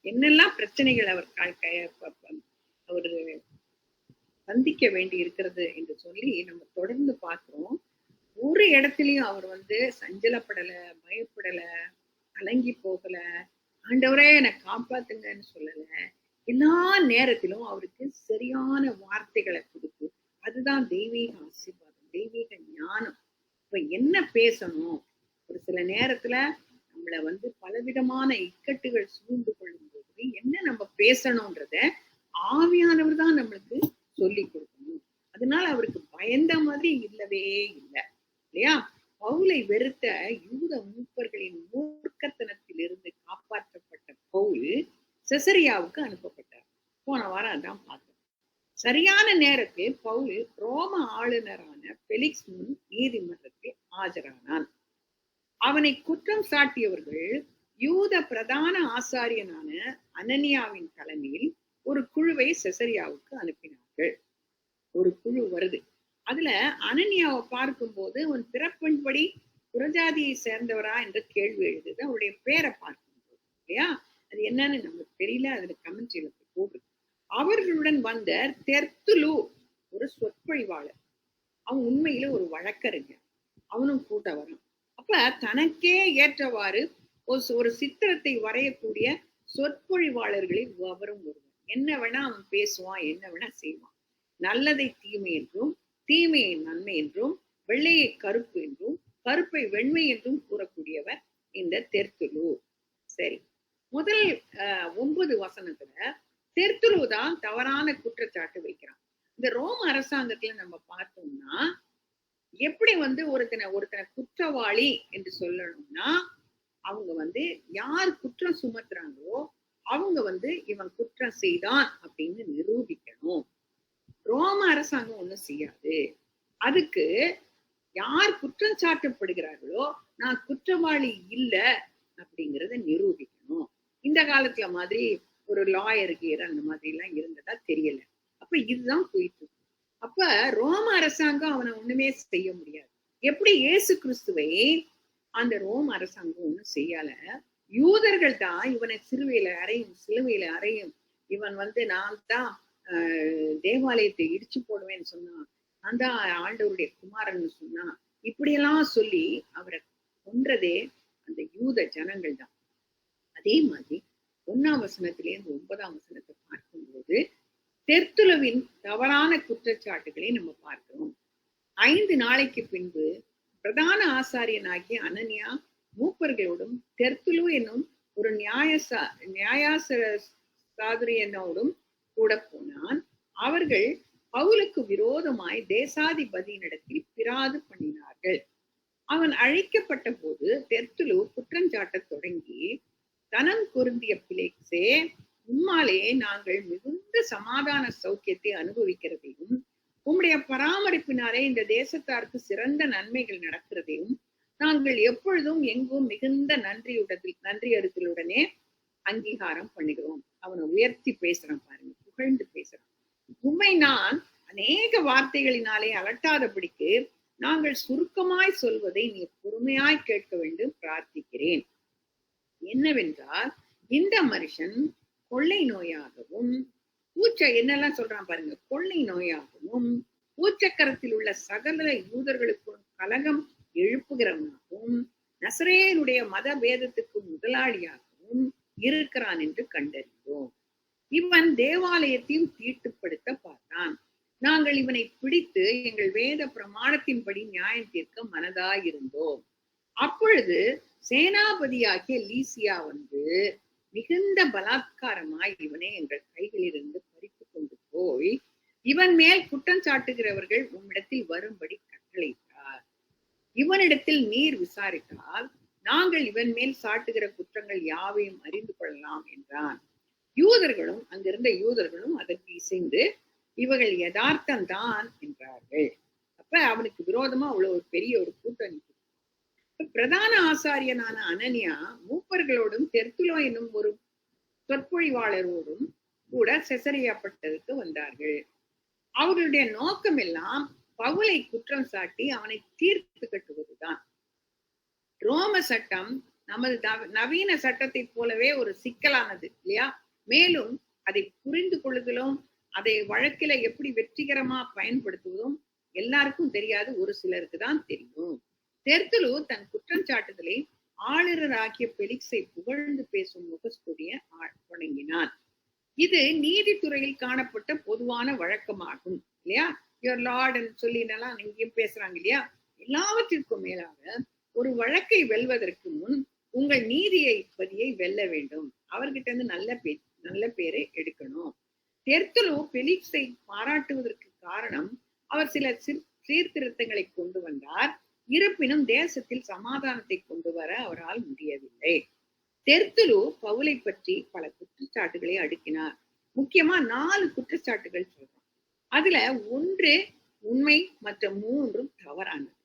என்னெல்லாம் பிரச்சனைகள் அவர் அவர் சந்திக்க வேண்டி இருக்கிறது என்று சொல்லி நம்ம தொடர்ந்து பார்க்கிறோம். ஒரு இடத்துலயும் அவர் சஞ்சலப்படல, பயப்படல, கலங்கி போகல, ஆண்டவரே என்னை காப்பாத்துங்கன்னு சொல்லல. எல்லா நேரத்திலும் அவருக்கு சரியான வார்த்தைகளை கொடுத்து, அதுதான் தெய்வீக ஆசீர்வாதம், தெய்வீக ஞானம். இப்ப என்ன பேசணும், ஒரு சில நேரத்துல நம்மள பலவிதமான இக்கட்டுகள் சூழ்ந்து கொள்ளும் போது என்ன நம்ம பேசணும்ன்றத ஆவியானவர் தான் நம்மளுக்கு சொல்லி கொடுக்கணும். அதனால அவருக்கு பயந்த மாதிரி இல்லவே இல்லை இல்லையா? பவுலை வெறுத்த யூத மூப்பர்களின் மூர்க்கத்தனத்தில் இருந்து காப்பாற்றப்பட்ட பவுல் செசரியாவுக்கு அனுப்பப்பட்டார். போன வாரம் அதான் பார்த்தோம். சரியான நேரத்தில் பவுல் ரோம ஆளுநரான பெலிக்ஸ் முன் நீதிமன்றத்தில் ஆஜரானான். அவனை குற்றம் சாட்டியவர்கள் யூத பிரதான ஆசாரியனான அனனியாவின் தலைமையில் ஒரு குழுவை செசரியாவுக்கு அனுப்பினார்கள். ஒரு குழு வருது. அதுல அனனியாவை பார்க்கும்போது அவன் பிறப்பின்படி புறஜாதியை சேர்ந்தவரா என்ற கேள்வி எழுதுது. அவருடைய பேரை பார்க்கும்போது இல்லையா, அது என்னன்னு நமக்கு தெரியல, அதுல கமெண்ட்ரியில போடுது. அவர்களுடன் வந்த தெர்த்துலு ஒரு சொற்பொழிவாளர், அவன் உண்மையில ஒரு வழக்கறிஞர், அவனும் கூட்ட வரான். அப்ப தனக்கே ஏற்றவாறு ஒரு சித்திரத்தை வரையக்கூடிய சொற்பொழிவாளர்களில் அவரும் வருவான். என்ன வேணா அவன் பேசுவான், என்ன வேணா செய்வான். நல்லதை தீமை என்றும், தீமையை நன்மை என்றும், வெள்ளையை கருப்பு என்றும், கருப்பை வெண்மை என்றும் கூறக்கூடியவர் இந்த தெர்த்துலு. சரி, முதல் 9 வசனத்துல தெர்த்துலு தான் தவறான குற்றச்சாட்டு வைக்கிறான். இந்த ரோம அரசாங்கத்துல நம்ம பார்த்தோம்னா எப்படி ஒருத்தனை குற்றவாளி என்று சொல்லணும்னா, அவங்க யார் குற்றம் சுமத்துறாங்களோ அவங்க இவன் குற்றம் செய்தான் அப்படின்னு நிரூபிக்கணும். ரோம அரசாங்கம் ஒண்ணும் செய்யாது. அதுக்கு யார் குற்றம் சாட்டப்படுகிறார்களோ நான் குற்றவாளி இல்ல அப்படிங்கறத நிரூபிக்கணும். இந்த காலத்துல மாதிரி ஒரு லாயருக்கு அந்த மாதிரி எல்லாம் இருந்ததா தெரியல. அப்ப இதுதான் போயிட்டு. அப்ப ரோம அரசாங்கம் அவனை ஒண்ணுமே செய்ய முடியாது. எப்படி இயேசு கிறிஸ்துவை அந்த ரோம அரசாங்கம் ஒண்ணும் செய்யல, யூதர்கள் தான் இவனை சிலுவையில அறையும், இவன் நான் தான் தேவாலயத்தை இடிச்சு போடுவேன்னு சொன்னான், நான் தான் ஆண்டவருடைய குமாரன் சொன்னா, இப்படியெல்லாம் சொல்லி அவரை கொன்றதே அந்த யூத ஜனங்கள் தான். அதே மாதிரி 1ஆம் வசனத்திலேருந்து 9ஆம் வசனத்தை பார்க்கும்போது தெர்த்துலுவின் தவறான குற்றச்சாட்டுகளை நம்ம பார்க்கிறோம். 5 நாளைக்கு பின்பு பிரதான ஆசாரியனாகிய அனனியா மூப்பர்களோடும் தெர்த்துலு என்னும் ஒரு நியாயாசாரியனோடும் கூட போனான். அவர்கள் பவுலுக்கு விரோதமாய் தேசாதிபதியினிடத்தில் பிராது பண்ணினார்கள். அவன் அழைக்கப்பட்ட போது தெர்த்துலு குற்றஞ்சாட்ட தொடங்கி, தனம் பொருந்திய பிலேக்ஸே, உம்மாலே நாங்கள் மிகுந்த சமாதான சௌக்கியத்தை அனுபவிக்கிறதையும் உம்முடைய பராமரிப்பினாலே இந்த தேசத்தாருக்கு சிறந்த நன்மைகள் நடக்கிறதையும் நாங்கள் எப்பொழுதும் எங்கும் மிகுந்த நன்றியறுதலுடனே அங்கீகாரம் பண்ணுகிறோம். அவனை உயர்த்தி பேசுறான் பாருங்க, புகழ்ந்து பேசுறான். உண்மை நான் அநேக வார்த்தைகளினாலே அலட்டாதபடிக்கு நாங்கள் சுருக்கமாய் சொல்வதை நீ பொறுமையாய் கேட்க வேண்டும் பிரார்த்திக்கிறேன். என்னவென்றால் இந்த மனுஷன் கொள்ளை நோயாகவும் என்னெல்லாம் சொல்றான் பாருங்க, கொள்ளை நோயாகவும் பூச்சக்கரத்தில் உள்ள சகல யூதர்களுக்கும் கலகம் எழுப்புகிறவனாகவும் நசரேயனுடைய மத வேதத்துக்கு முதலாளியாகவும் இருக்கிறான் என்று கண்டறிந்தோம். இவன் தேவாலயத்தையும் தீட்டுப்படுத்த பார்த்தான். நாங்கள் இவனை பிடித்து எங்கள் வேத பிரமாணத்தின்படி நியாயம் தீர்க்க மனதாயிருந்தோம். அப்பொழுது சேனாபதியாகிய லீசியா மிகுந்த பலாத்காரமாய் இவனை எங்கள் கைகளிலிருந்து பறித்து கொண்டு போய் இவன் மேல் குற்றம் சாட்டுகிறவர்கள் உம்மிடத்தில் வரும்படி கட்டளையிட்டார். இவனிடத்தில் நீர் விசாரித்தால் நாங்கள் இவன் மேல் சாட்டுகிற குற்றங்கள் யாவையும் அறிந்து கொள்ளலாம் என்றான். யூதர்களும் அங்கிருந்த யூதர்களும் அதற்கு இசைந்து இவர்கள் யதார்த்தம் தான் என்றார்கள். அப்ப அவனுக்கு விரோதமா அவ்வளவு ஒரு பெரிய ஒரு கூட்டம். பிரதான ஆசாரியனான அனனியா மூப்பர்களோடும் தெர்த்துலு என்னும் ஒரு சொற்பொழிவாளரோடும் கூட செசரியாப்பட்டதற்கு வந்தார்கள். அவர்களுடைய நோக்கம் எல்லாம் பவுலை குற்றம் சாட்டி அவனை தீர்த்து கட்டுவதுதான். ரோம சட்டம் நமது நவீன சட்டத்தை போலவே ஒரு சிக்கலானது இல்லையா? மேலும் அதை புரிந்து கொள்ளுதலும் அதை வழக்கில எப்படி வெற்றிகரமா பயன்படுத்துவதும் எல்லாருக்கும் தெரியாது, ஒரு சிலருக்கு தான் தெரியும். தெர்த்துலு தன் குற்றஞ்சாட்டுதலை ஆளுநர் ஆகிய பெலிக்ஸை புகழ்ந்து பேசும் முகஸ்துதியை வழங்கினான். இது நீதித்துறையில் காணப்பட்ட பொதுவான வழக்கமாகும் இல்லையா? யுவர் லார்ட் சொல்லினெல்லாம் இங்கேயும் பேசுறாங்க இல்லையா? எல்லாவற்றிற்கும் மேலாக ஒரு வழக்கை வெல்வதற்கு முன் உங்கள் நீதியை வெல்ல வேண்டும். அவர்கிட்ட இருந்து நல்ல பேரை எடுக்கணும். தெர்த்துலு பெலிக்ஸை பாராட்டுவதற்கு காரணம் அவர் சில சீர்திருத்தங்களை கொண்டு வந்தார். இருப்பினும் தேசத்தில் சமாதானத்தை கொண்டு வர அவரால் முடியவில்லை. தெர்த்துலு பவுலை பற்றி பல குற்றச்சாட்டுகளை அடுக்கினார். முக்கியமா 4 குற்றச்சாட்டுகள் சொல்றான். அதுல 1 உண்மை, மற்ற 3 தவறானது.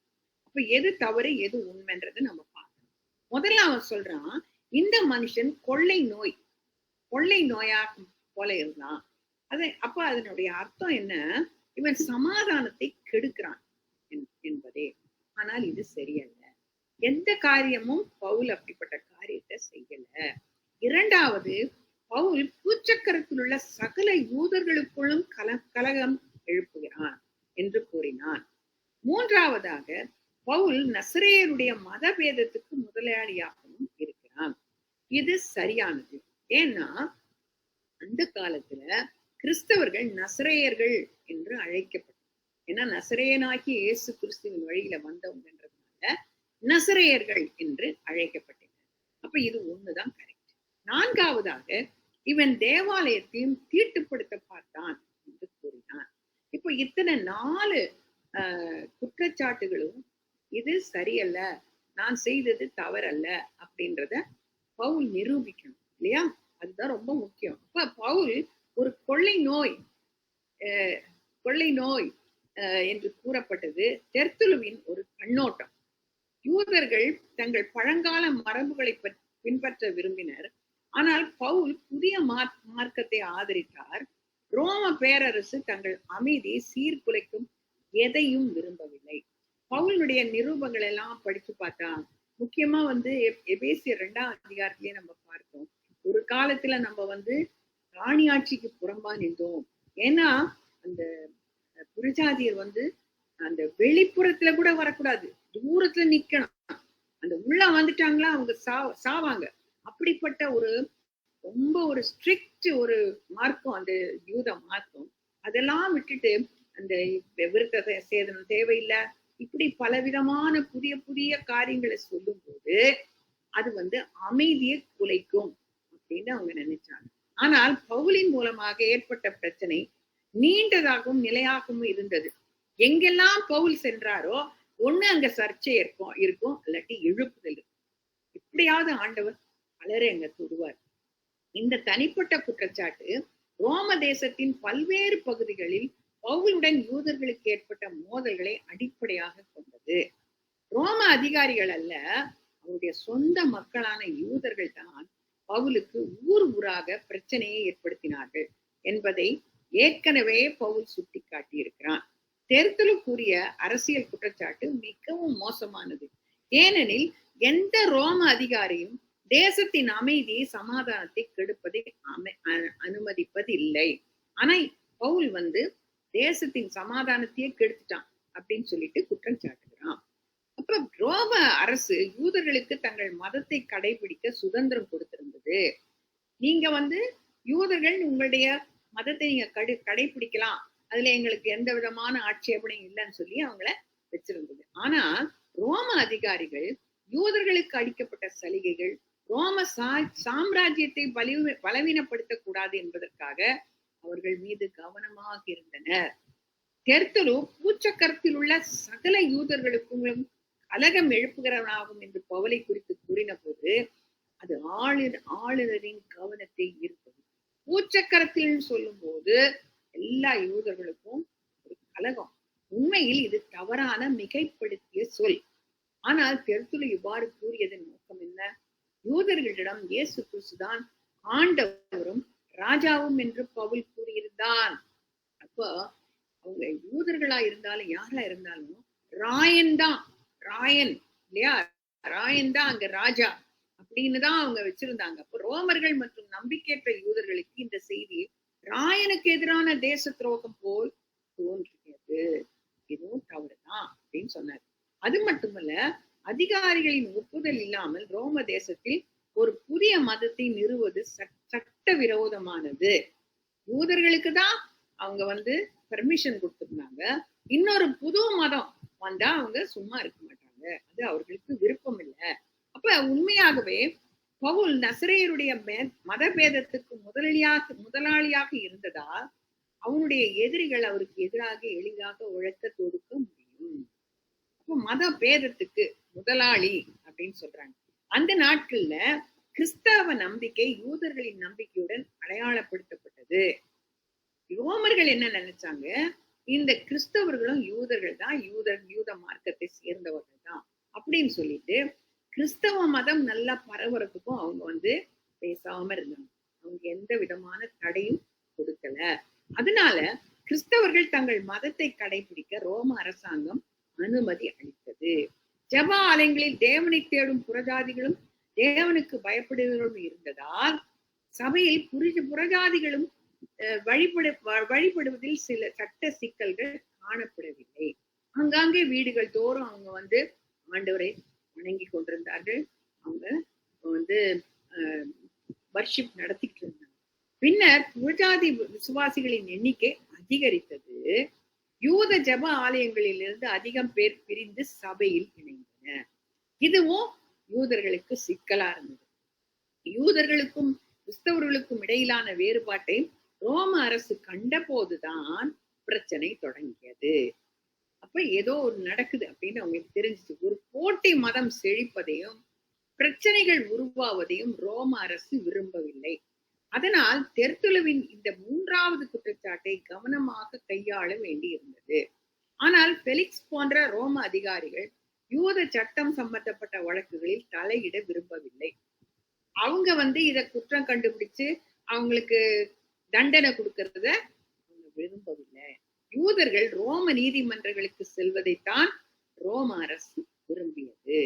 அப்ப எது தவறு எது உண்மைன்றது நம்ம பார்க்கணும். முதல்ல அவன் சொல்றான், இந்த மனுஷன் கொள்ளை நோயா போல இருந்தான். அப்ப அதனுடைய அர்த்தம் என்ன? இவன் சமாதானத்தை கெடுக்கிறான் என்பதே. ஆனால் இது சரியல்ல. எந்த காரியமும் பவுல் அப்படிப்பட்ட காரியத்தை செய்யல. 2வது, பவுல் பூச்சக்கரத்தில் உள்ள சகல யூதர்களுக்குள்ளும் கலகம் எழுப்புகிறான் என்று கூறினான். 3வதாக, பவுல் நசரேயருடைய மதபேதத்துக்கு முதலாளியாகவும் இருக்கிறான். இது சரியானது. ஏன்னா அந்த காலத்துல கிறிஸ்தவர்கள் நசரேயர்கள் என்று அழைக்கப்பட்டார். ஏன்னா நசரேயனாகி இயேசு கிறிஸ்துவின் வழியில வந்தவங்கன்றதுனால நசரேயர்கள் என்று அழைக்கப்பட்டனர். அப்ப இது ஒண்ணுதான் கரெக்ட். 4வதாக, இவன் தேவாலயத்தையும் தீட்டுப்படுத்த பார்த்தான் என்று கூறினான். இப்போ இத்தனை 4 குற்றச்சாட்டுகளும் இது சரியல்ல, நான் செய்தது தவறல்ல அப்படின்றத பவுல் நிரூபிக்கணும் இல்லையா? அதுதான் ரொம்ப முக்கியம். அப்ப பவுல் ஒரு கொள்ளை நோய் என்று கூறப்பட்டது தெர்த்துலுவின் ஒரு கண்ணோட்டம். யூதர்கள் தங்கள் பழங்கால மரபுகளை பின்பற்ற விரும்பினர். ஆனால் பவுல் புதிய மார்க்கத்தை ஆதரித்தார். ரோம பேரரசு தங்கள் அமைதியை சீர்குலைக்கும் எதையும் விரும்பவில்லை. பவுலுடைய நிரூபங்கள் எல்லாம் படிச்சு பார்த்தா, முக்கியமா எபேசியர் 2ஆம் அதிகாரத்திலேயே நம்ம பார்த்தோம், ஒரு காலத்துல நம்ம ராணி ஆட்சிக்கு புறம்பா நின்றோம். ஏன்னா அந்த புரஜாதியர் அந்த வெளிப்புறத்துல கூட வரக்கூடாது, தூரத்துல நிக்கணும். அந்த உள்ள வந்துட்டாங்களா அவங்க சாவாங்க. அப்படிப்பட்ட ரொம்ப ஒரு ஸ்ட்ரிக்ட் ஒரு மார்க்கம் அந்த யூத மார்க்கம். அதெல்லாம் விட்டுட்டு அந்த விருத்த சேதனம் தேவையில்லை, இப்படி பலவிதமான புதிய புதிய காரியங்களை சொல்லும் போது அது அமைதியை குலைக்கும் அப்படின்னு அவங்க நினைச்சாங்க. ஆனால் பவுலின் மூலமாக ஏற்பட்ட பிரச்சனை நீண்டதாகவும் நிலையாகவும் இருந்தது. எங்கெல்லாம் பவுல் சென்றாரோ ஒண்ணு அங்க சர்ச்சை இருக்கும், இல்லாட்டி எழுப்புதல். எப்படியாவது ஆண்டவர் பலரை அங்க தொடுவார். இந்த தனிப்பட்ட குற்றச்சாட்டு ரோம தேசத்தின் பல்வேறு பகுதிகளில் பவுலுடன் யூதர்களுக்கு ஏற்பட்ட மோதல்களை அடிப்படையாக கொண்டது. ரோம அதிகாரிகள் அல்ல, அவருடைய சொந்த மக்களான யூதர்கள் தான் பவுலுக்கு ஊராக பிரச்சனையை ஏற்படுத்தினார்கள் என்பதை ஏற்கனவே பவுல் சுட்டி காட்டி இருக்கிறான். தெர்த்துலு கூறிய அரசியல் குற்றச்சாட்டு மிகவும் மோசமானது. ஏனெனில் எந்த ரோம அதிகாரியும் தேசத்தின் அமைதியை சமாதானத்தை கெடுப்பதை அனுமதிப்பதில்லை. ஆனா பவுல் தேசத்தின் சமாதானத்தையே கெடுத்துட்டான் அப்படின்னு சொல்லிட்டு குற்றம் சாட்டுகிறான். அப்ப ரோம அரசு யூதர்களுக்கு தங்கள் மதத்தை கடைபிடிக்க சுதந்திரம் கொடுத்திருந்தது. நீங்க யூதர்கள் உங்களுடைய மதத்தை நீங்க கடைபிடிக்கலாம், அதுல எங்களுக்கு எந்த விதமான ஆட்சேபனையும் இல்லைன்னு சொல்லி அவங்கள வச்சிருந்தது. ஆனா ரோம அதிகாரிகள் யூதர்களுக்கு அளிக்கப்பட்ட சலுகைகள் ரோம சாம்ராஜ்யத்தை பலவீனப்படுத்த கூடாது என்பதற்காக அவர்கள் மீது கவனமாக இருந்தனர். தெர்த்துலு பூச்சக்கரத்தில் உள்ள சகல யூதர்களுக்கும் கலகம் எழுப்புகிறவனாகும் என்று பவுலை குறித்து கூறின போது அது ஆளுநரின் கவனத்தை ஈர்த்தது. பூச்சக்கரத்தில் சொல்லும் போது எல்லா யூதர்களுக்கும் ஒரு கலகம். உண்மையில் இது தவறான மிகைப்படுத்திய சொல். ஆனால் தெர்த்துலு இவ்வாறு கூறியதன் நோக்கம் என்ன? யூதர்களிடம் இயேசு கிறிஸ்துதான் ஆண்டவரும் ராஜாவும் என்று பவுல் கூறியிருந்தான். அப்போ அவங்க யூதர்களா இருந்தாலும் யாரா இருந்தாலும் ராயன் இல்லையா? ராயன் தான் அங்க ராஜா. அப்படின்னு தான் அவங்க வச்சிருந்தாங்க. அப்ப ரோமர்கள் மற்றும் நம்பிக்கையற்ற யூதர்களுக்கு இந்த செய்தி ராயனுக்கு எதிரான தேச துரோகம் போல் தோன்றியது. இதுவும் தவறுதான் அப்படின்னு சொன்னார். அது மட்டுமல்ல, அதிகாரிகளின் ஒப்புதல் இல்லாமல் ரோம தேசத்தில் ஒரு புதிய மதத்தை நிறுவது சட்ட விரோதமானது. யூதர்களுக்கு தான் அவங்க பெர்மிஷன் கொடுத்திருந்தாங்க. இன்னொரு புது மதம் வந்தா அவங்க சும்மா இருக்க மாட்டாங்க. அது அவர்களுக்கு விருப்பம் இல்லை. அப்ப உண்மையாகவே பவுல் நசரேயருடைய மதபேதத்துக்கு முதலாளியாக இருந்ததால் அவனுடைய எதிரிகள் அவருக்கு எதிராக எளிதாக உழைக்க தொடுக்க முடியும். அப்போ மத பேதத்துக்கு முதலாளி அப்படின்னு சொல்றாங்க. அந்த நாட்கள்ல கிறிஸ்தவ நம்பிக்கை யூதர்களின் நம்பிக்கையுடன் அடையாளப்படுத்தப்பட்டது. ரோமர்கள் என்ன நினைச்சாங்க, இந்த கிறிஸ்தவர்களும் யூதர்கள் தான், யூத மார்க்கத்தை சேர்ந்தவர்கள் தான் அப்படின்னு சொல்லிட்டு கிறிஸ்தவ மதம் நல்லா பரவறதுக்கும் அவங்க பேசாம இருந்தாங்க. அவங்க எந்த விதமான தடையும் கொடுக்கல. அதனால கிறிஸ்தவர்கள் தங்கள் மதத்தை கடைபிடிக்க ரோம அரசாங்கம் அனுமதி அளித்தது. ஜெப ஆலயங்களில் தேவனை தேடும் புறஜாதிகளும் தேவனுக்கு பயப்படுகிறவர்களும் இருந்ததால் சபையில் புறஜாதிகளும் வழிபடுவதில் சில சட்ட சிக்கல்கள் காணப்படவில்லை. ஆங்காங்கே வீடுகள் தோறும் அவங்க ஆண்டவரை வணங்கி கொண்டிருந்தார்கள். அவங்க வர்ஷிப் நடத்திட்டு இருந்தாங்க. பின்னர் புறஜாதி விசுவாசிகளின் எண்ணிக்கை அதிகரித்தது. யூத ஜெப ஆலயங்களிலிருந்து அதிகம் பேர் பிரிந்து சபையில் இணைந்தனர். இதுவும் யூதர்களுக்கு சிக்கலா இருந்தது. யூதர்களுக்கும் கிறிஸ்தவர்களுக்கும் இடையிலான வேறுபாட்டை ரோம அரசு கண்ட போதுதான் பிரச்சனை தொடங்கியது. அப்ப ஏதோ ஒரு நடக்குது அப்படின்னு அவங்களுக்கு தெரிஞ்சிச்சு. ஒரு போட்டி மதம் செழிப்பதையும் பிரச்சனைகள் உருவாவதையும் ரோம அரசு விரும்பவில்லை. அதனால் தெர்த்துலுவின் இந்த மூன்றாவது குற்றச்சாட்டை கவனமாக கையாள வேண்டி இருந்தது. ஆனால் பெலிக்ஸ் போன்ற ரோம அதிகாரிகள் யூத சட்டம் சம்பந்தப்பட்ட வழக்குகளில் தலையிட விரும்பவில்லை. அவங்க இத குற்றம் கண்டுபிடிச்சு அவங்களுக்கு தண்டனை கொடுக்கறத அவங்க விரும்பவில்லை. யூதர்கள் ரோம நீதிமன்றங்களுக்கு செல்வதைத்தான் ரோம அரசு விரும்பியது.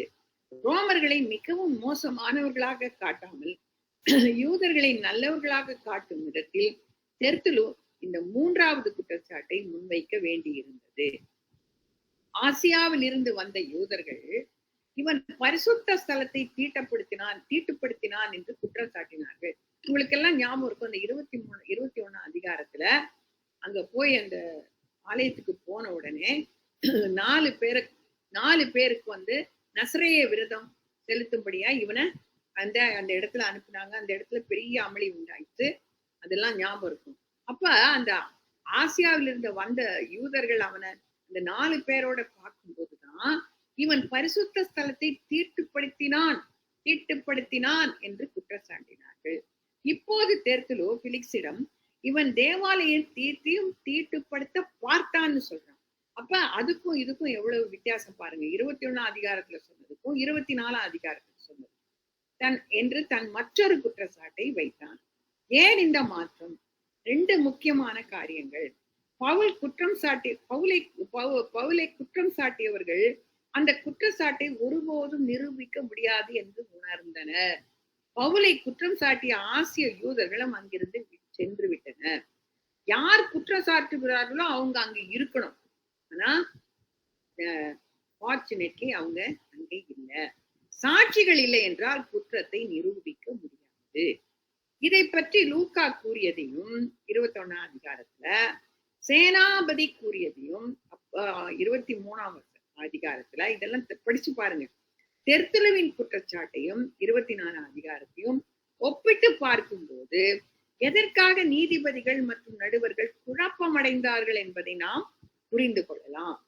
ரோமர்களை மிகவும் மோசமானவர்களாக காட்டாமல் யூதர்களை நல்லவர்களாக காட்டும் விதத்தில் தெர்த்துலு இந்த மூன்றாவது குற்றச்சாட்டை முன்வைக்க வேண்டியிருந்தது. ஆசியாவில் இருந்து வந்த யூதர்கள் இவன் பரிசுத்த ஸ்தலத்தை தீட்டுப்படுத்தினான் என்று குற்றம் சாட்டினார்கள். உங்களுக்கு எல்லாம் ஞாபகம் இருக்கும், அந்த 21 அதிகாரத்துல அங்க போய் அந்த ஆலயத்துக்கு போன உடனே 4 பேருக்கு நசரேய விரதம் செலுத்தும்படியா இவனை அந்த இடத்துல அனுப்புனாங்க. அந்த இடத்துல பெரிய அமளி உண்டாயிட்டு, அதெல்லாம் ஞாபகம் இருக்கும். அப்ப அந்த ஆசியாவில இருந்து வந்த யூதர்கள் அவனை அந்த 4 பேரோட பார்க்கும் போதுதான் இவன் பரிசுத்த ஸ்தலத்தை தீட்டுப்படுத்தினான் என்று குற்றச்சாட்டினார்கள். இப்போது தெர்த்துலு பிலிக்ஸிடம் இவன் தேவாலயம் தீட்டுப்படுத்த பார்த்தான்னு சொல்றான். அப்ப அதுக்கும் இதுக்கும் எவ்வளவு வித்தியாசம் பாருங்க. 21 அதிகாரத்துல சொன்னதுக்கும் 24 அதிகாரத்துல சொன்னது என்று தன் மற்றொரு குற்றச்சாட்டை வைத்தான். ஏன் இந்த மாற்றம்? 2 முக்கியமான காரியங்கள். பவுலை குற்றம் சாட்டியவர்கள் அந்த குற்றச்சாட்டை ஒருபோதும் நிரூபிக்க முடியாது என்று உணர்ந்தனர். பவுலை குற்றம் சாட்டிய ஆசிய யூதர்களும் அங்கிருந்து சென்று விட்டனர். யார் குற்றம் சாட்டுகிறார்களோ அவங்க அங்க இருக்கணும். ஆனா ஃபார்ச்சுனேட்லி அவங்க அங்கே இல்லை. சாட்சிகள் இல்லை என்றால் குற்றத்தை நிரூபிக்க முடியாது. இதை பற்றி லூக்கா கூறியதையும் 21 அதிகாரத்துல, சேனாபதி கூறியதையும் 23 அதிகாரத்துல இதெல்லாம் படிச்சு பாருங்க. தெர்த்துலுவின் குற்றச்சாட்டையும் 24 அதிகாரத்தையும் ஒப்பிட்டு பார்க்கும் போது எதற்காக நீதிபதிகள் மற்றும் நடுவர்கள் குழப்பமடைந்தார்கள் என்பதை நாம் புரிந்து கொள்ளலாம்.